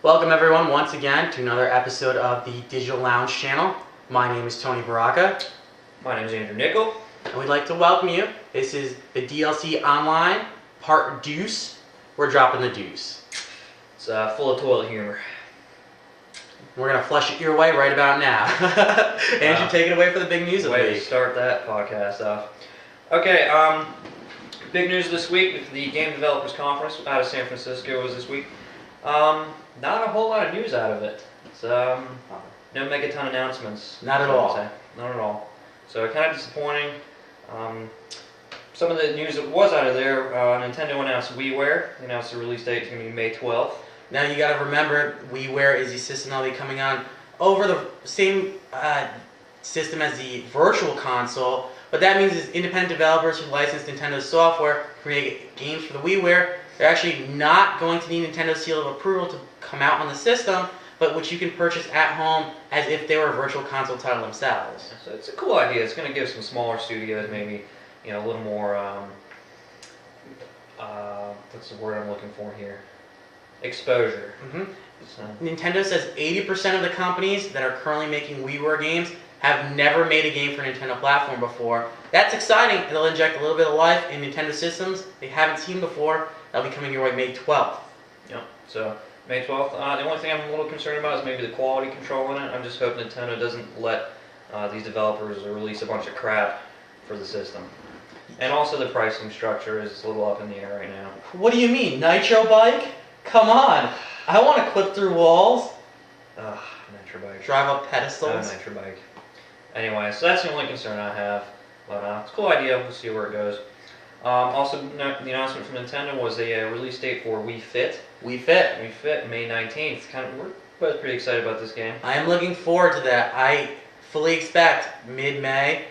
Welcome everyone once again to another episode of the Digital Lounge channel. My name is Tony Baraka. My name is Andrew Nickel. And we'd like to welcome you. This is the DLC Online Part Deuce. We're dropping the deuce. It's full of toilet humor. We're going to flush it your way right about now. Andrew, take it away for the big news of the Way week. to start that podcast off. Okay, big news this week. The Game Developers Conference out of San Francisco was this week. Not a whole lot of news out of it. It's, no megaton announcements. Not at all. Not at all. So kind of disappointing. Some of the news that was out of there, Nintendo announced WiiWare. They announced the release date is going to be May 12th. Now you got to remember, WiiWare is the system that'll be coming on over the same system as the Virtual Console, but that means it's independent developers who license Nintendo software create games for the WiiWare. They're actually not going to need Nintendo's seal of approval to come out on the system, but which you can purchase at home as if they were a Virtual Console title themselves. So it's a cool idea. It's going to give some smaller studios maybe, a little more, what's the word I'm looking for here? Exposure. So. Nintendo says 80% of the companies that are currently making WiiWare games have never made a game for a Nintendo platform before. That's exciting. It'll inject a little bit of life in Nintendo systems they haven't seen before. That'll be coming your way May 12th. Yep. So May 12th. The only thing I'm a little concerned about is maybe the quality control in it. I'm just hoping Nintendo doesn't let these developers release a bunch of crap for the system. And also the pricing structure is a little up in the air right now. What do you mean? Nitro Bike? Come on. I want to clip through walls. Nitro Bike. Drive up pedestals. Nitro Bike. Anyway, so that's the only concern I have. But it's a cool idea. We'll see where it goes. Also, the announcement from Nintendo was a release date for Wii Fit. Wii Fit. Wii Fit, May 19th. We're both pretty excited about this game. I am looking forward to that. I fully expect mid-May,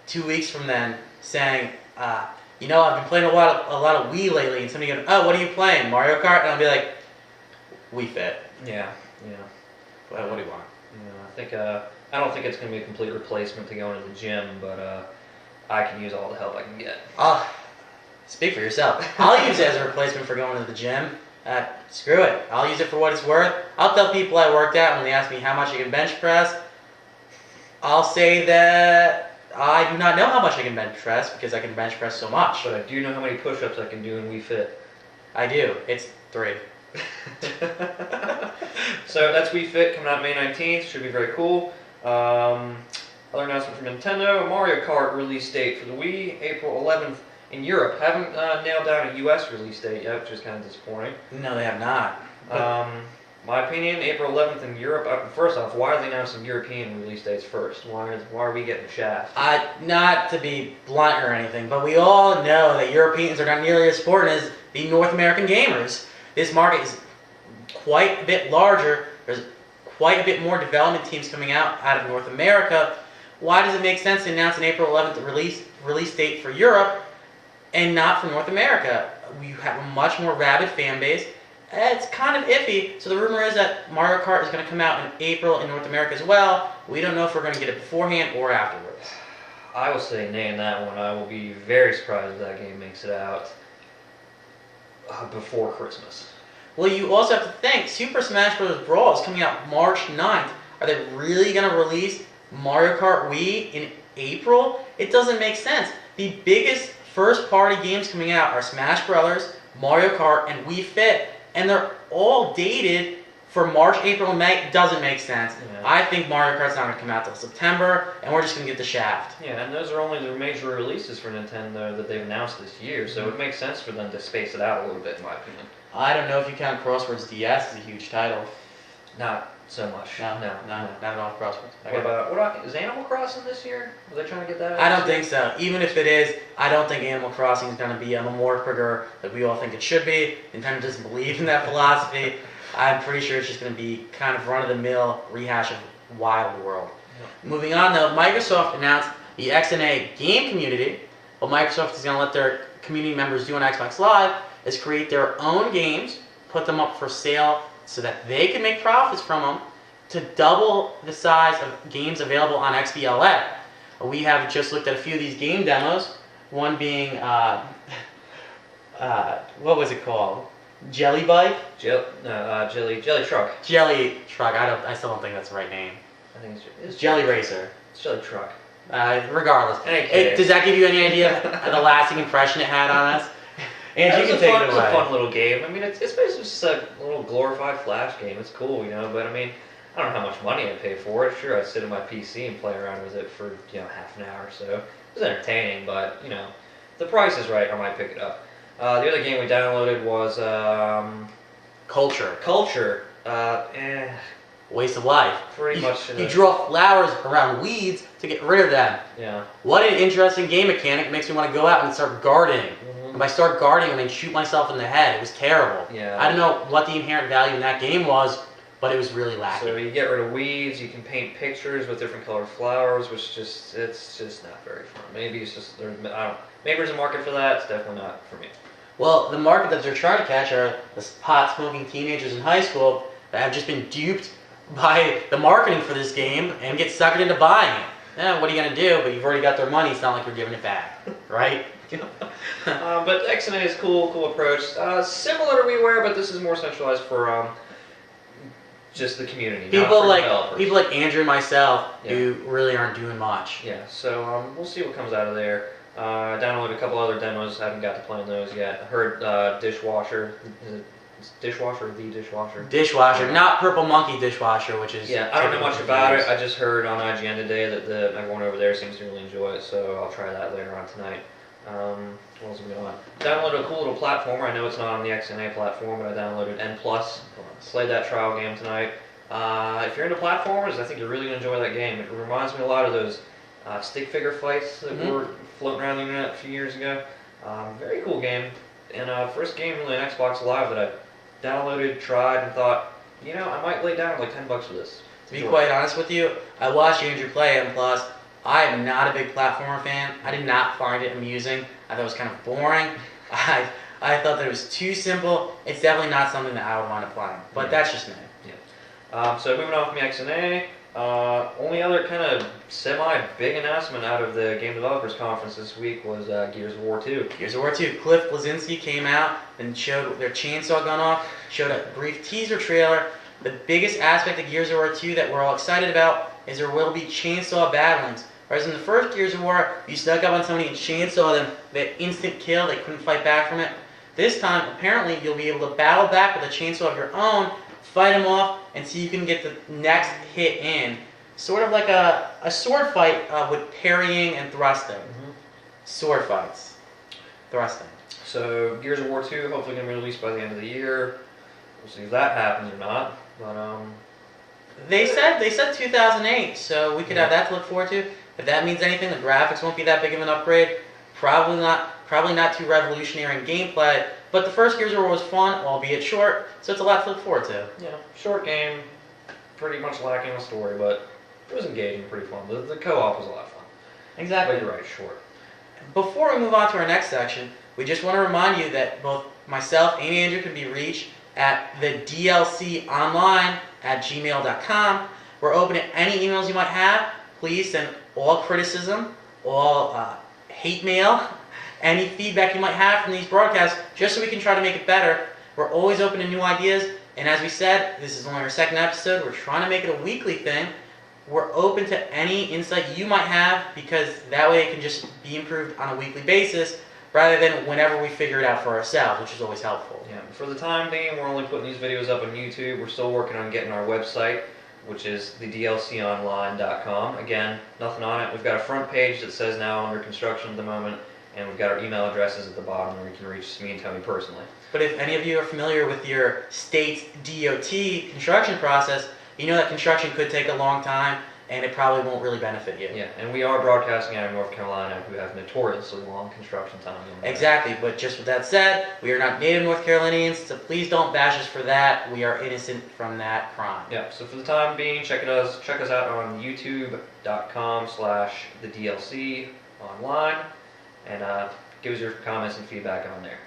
2 weeks from then, saying, I've been playing a lot of Wii lately, and somebody goes, oh, what are you playing? Mario Kart? And I'll be like, Wii Fit. Yeah. What do you want? I don't think it's going to be a complete replacement to going to the gym, but I can use all the help I can get. Speak for yourself. I'll use it as a replacement for going to the gym. Screw it. I'll use it for what it's worth. I'll tell people I worked out when they ask me how much I can bench press. I'll say that I do not know how much I can bench press because I can bench press so much. But I do know how many push-ups I can do in Wii Fit. I do. It's 3. So that's Wii Fit coming out May 19th. Should be very cool. Other announcement from Nintendo: Mario Kart release date for the Wii, April 11th in Europe. Haven't nailed down a US release date yet, which is kind of disappointing. No, they have not. My opinion, April 11th in Europe. First off, why are they announcing European release dates first? Why are we getting the shaft? Not to be blunt or anything, but we all know that Europeans are not nearly as important as the North American gamers. This market is quite a bit larger. There's quite a bit more development teams coming out of North America. Why does it make sense to announce an April 11th release date for Europe and not for North America? We have a much more rabid fan base. It's kind of iffy. So the rumor is that Mario Kart is going to come out in April in North America as well. We don't know if we're going to get it beforehand or afterwards. I will say nay in that one. I will be very surprised if that game makes it out before Christmas. Well, you also have to think, Super Smash Bros. Brawl is coming out March 9th. Are they really going to release Mario Kart Wii in April? It doesn't make sense. The biggest first-party games coming out are Smash Bros., Mario Kart, and Wii Fit, and they're all dated for March, April, and May. It doesn't make sense. Yeah. I think Mario Kart's not going to come out till September, and we're just going to get the shaft. Yeah, and those are only the major releases for Nintendo that they've announced this year, so it makes sense for them to space it out a little bit, in my opinion. I don't know if you count Crosswords DS as a huge title. Not so much. No, not at all. Crosswords. Is Animal Crossing this year? Are they trying to get that out? I don't think so. Even if it is, I don't think Animal Crossing is going to be a Memorial that we all think it should be. Nintendo doesn't believe in that philosophy. I'm pretty sure it's just going to be kind of run-of-the-mill rehash of Wild World. Yeah. Moving on, though, Microsoft announced the XNA game community. What Microsoft is going to let their community members do on Xbox Live is create their own games, put them up for sale so that they can make profits from them to double the size of games available on XBLA. We have just looked at a few of these game demos, one being, what was it called? Jelly Bike? Jelly Truck. Jelly Truck. I still don't think that's the right name. I think it's Jelly Racer. It's Jelly Truck. Regardless. Any Hey, case. does that give you any idea of the lasting impression it had on us? And you can take it It was away. a fun little game. I mean, it's basically just a little glorified Flash game. It's cool, but I mean, I don't know how much money I'd pay for it. Sure, I'd sit on my PC and play around with it for, half an hour or so. It was entertaining, but, if the price is right, I might pick it up. The other game we downloaded was Culture. Culture. Waste of life. Pretty much. You draw flowers around weeds to get rid of them. Yeah. What an interesting game mechanic. It makes me want to go out and start gardening. And by start gardening, I mean shoot myself in the head. It was terrible. Yeah. I don't know what the inherent value in that game was, but it was really lacking. So you get rid of weeds, you can paint pictures with different colored flowers, which it's just not very fun. Maybe it's just, maybe there's a market for that, it's definitely not for me. Well, the market that they're trying to catch are the pot-smoking teenagers in high school that have just been duped by the marketing for this game and get suckered into buying it. What are you going to do? But you've already got their money, it's not like you're giving it back, right? But XNA is cool approach. Similar to WiiWare, but this is more centralized for just the community. People not like for developers. people like Andrew and myself Yeah. who really aren't doing much. Yeah, so we'll see what comes out of there. I downloaded a couple other demos. Haven't got to play on those yet. I heard Dishwasher. Is it Dishwasher or The Dishwasher? Dishwasher, not Purple Monkey Dishwasher, which is Yeah, I don't know much about it. confused. I just heard on IGN today that everyone over there seems to really enjoy it, so I'll try that later on tonight. What else is going on? Downloaded a cool little platformer. I know it's not on the XNA platform, but I downloaded N+. Played that trial game tonight. If you're into platformers, I think you're really going to enjoy that game. It reminds me a lot of those stick figure fights that were floating around the internet a few years ago. Very cool game. And first game really on Xbox Live that I downloaded, tried, and thought, I might lay down like $10 for this. To be quite honest with you, I watched Andrew play and plus, I am not a big platformer fan. I did not find it amusing. I thought it was kind of boring. I thought that it was too simple. It's definitely not something that I would want to play. But that's just me. So moving on from the XNA, only other kind of semi-big announcement out of the Game Developers Conference this week was Gears of War 2. Gears of War 2. Cliff Bleszinski came out and showed their chainsaw gun off, showed a brief teaser trailer. The biggest aspect of Gears of War 2 that we're all excited about is there will be chainsaw battlings. Whereas in the first Gears of War, you snuck up on somebody and chainsaw them, that instant kill, they couldn't fight back from it. This time, apparently, you'll be able to battle back with a chainsaw of your own, fight them off, and see you can get the next hit in. Sort of like a sword fight with parrying and thrusting. Sword fights. Thrusting. So Gears of War 2 hopefully going to be released by the end of the year. We'll see if that happens or not. But They said 2008, so we could have that to look forward to. If that means anything, the graphics won't be that big of an upgrade. Probably not too revolutionary in gameplay. But the first Gears of War was fun, albeit short, so it's a lot to look forward to. yeah, short game, pretty much lacking a story, but it was engaging, pretty fun. The co-op was a lot of fun. Exactly. But you're right, short. Before we move on to our next section, we just want to remind you that both myself and Andrew can be reached at the dlconline@gmail.com. We're open to any emails you might have. Please send all criticism, all hate mail, any feedback you might have from these broadcasts, just so we can try to make it better. We're always open to new ideas, and as we said, this is only our second episode. We're trying to make it a weekly thing. We're open to any insight you might have, because that way it can just be improved on a weekly basis, rather than whenever we figure it out for ourselves, which is always helpful. Yeah, for the time being, we're only putting these videos up on YouTube. We're still working on getting our website, which is thedlconline.com. Again, nothing on it. We've got a front page that says now under construction at the moment, and we've got our email addresses at the bottom where you can reach me and Tony personally. But if any of you are familiar with your state's DOT construction process, you know that construction could take a long time, and it probably won't really benefit you. Yeah, and we are broadcasting out of North Carolina, who have notoriously long construction times. Exactly, but just with that said, we are not native North Carolinians, so please don't bash us for that. We are innocent from that crime. Yeah, so for the time being, check us out on youtube.com/thedlconline, and give us your comments and feedback on there.